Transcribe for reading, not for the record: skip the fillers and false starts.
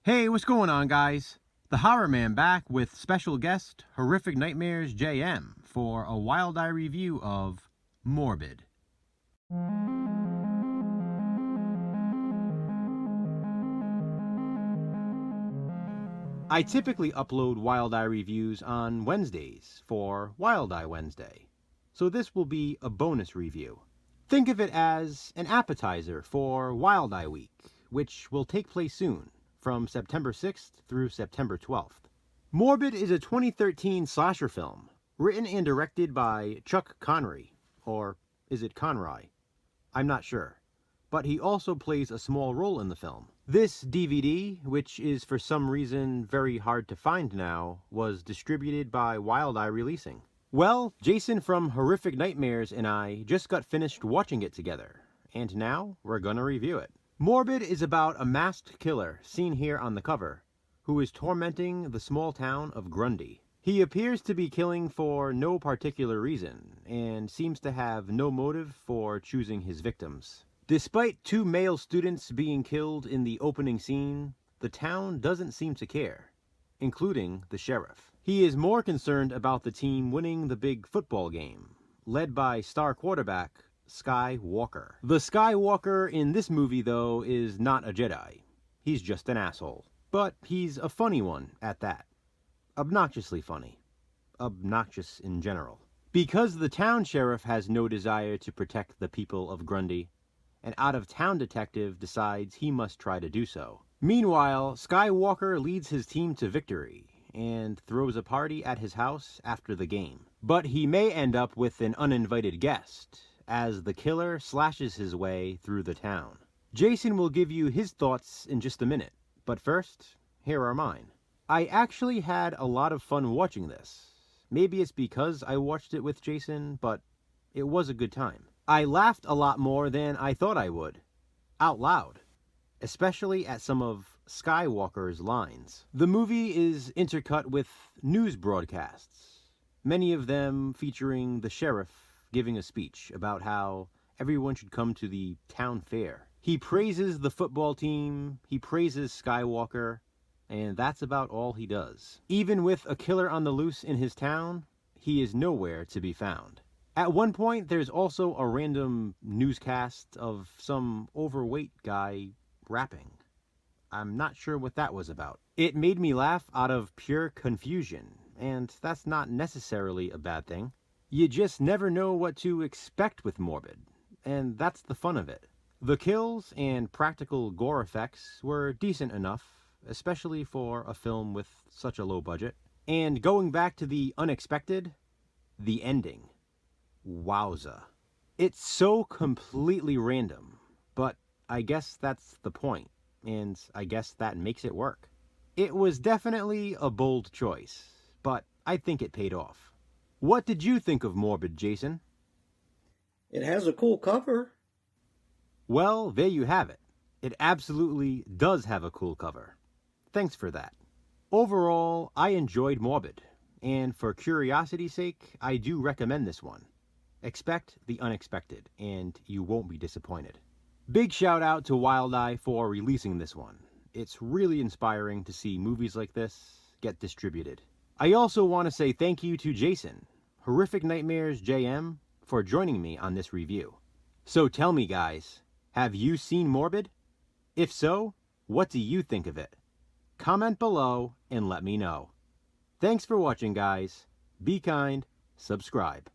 Hey, what's going on, guys? The Horror Man back with special guest Horrific Nightmares JM for a Wild Eye review of Morbid. I typically upload Wild Eye reviews on Wednesdays for Wild Eye Wednesday, so this will be a bonus review. Think of it as an appetizer for Wild Eye Week, which will take place soon, from September 6th through September 12th. Morbid is a 2013 slasher film, written and directed by Chuck Conry, or is it Conroy? I'm not sure, but he also plays a small role in the film. This DVD, which is for some reason very hard to find now, was distributed by Wild Eye Releasing. Well, Jason from Horrific Nightmares and I just got finished watching it together, and now we're gonna review it. Morbid is about a masked killer, seen here on the cover, who is tormenting the small town of Grundy. He appears to be killing for no particular reason, and seems to have no motive for choosing his victims. Despite 2 male students being killed in the opening scene, the town doesn't seem to care, including the sheriff. He is more concerned about the team winning the big football game, led by star quarterback Sky Walker. The Skywalker in this movie, though, is not a Jedi. He's just an asshole. But he's a funny one at that. Obnoxiously funny. Obnoxious in general. Because the town sheriff has no desire to protect the people of Grundy, an out-of-town detective decides he must try to do so. Meanwhile, Skywalker leads his team to victory and throws a party at his house after the game. But he may end up with an uninvited guest, as the killer slashes his way through the town. Jason will give you his thoughts in just a minute, but first, here are mine. I actually had a lot of fun watching this. Maybe it's because I watched it with Jason, but it was a good time. I laughed a lot more than I thought I would, out loud, especially at some of Skywalker's lines. The movie is intercut with news broadcasts, many of them featuring the sheriff giving a speech about how everyone should come to the town fair. He praises the football team, he praises Skywalker, and that's about all he does. Even with a killer on the loose in his town, he is nowhere to be found. At one point, there's also a random newscast of some overweight guy rapping. I'm not sure what that was about. It made me laugh out of pure confusion, and that's not necessarily a bad thing. You just never know what to expect with Morbid, and that's the fun of it. The kills and practical gore effects were decent enough, especially for a film with such a low budget. And going back to the unexpected, the ending. Wowza. It's so completely random, but I guess that's the point, and I guess that makes it work. It was definitely a bold choice, but I think it paid off. What did you think of Morbid, Jason? It has a cool cover. Well, there you have it. It absolutely does have a cool cover. Thanks for that. Overall, I enjoyed Morbid, and for curiosity's sake, I do recommend this one. Expect the unexpected, and you won't be disappointed. Big shout out to Wild Eye for releasing this one. It's really inspiring to see movies like this get distributed. I also want to say thank you to Jason, Horrific Nightmares JM, for joining me on this review. So tell me, guys, have you seen Morbid? If so, what do you think of it? Comment below and let me know. Thanks for watching, guys. Be kind, subscribe.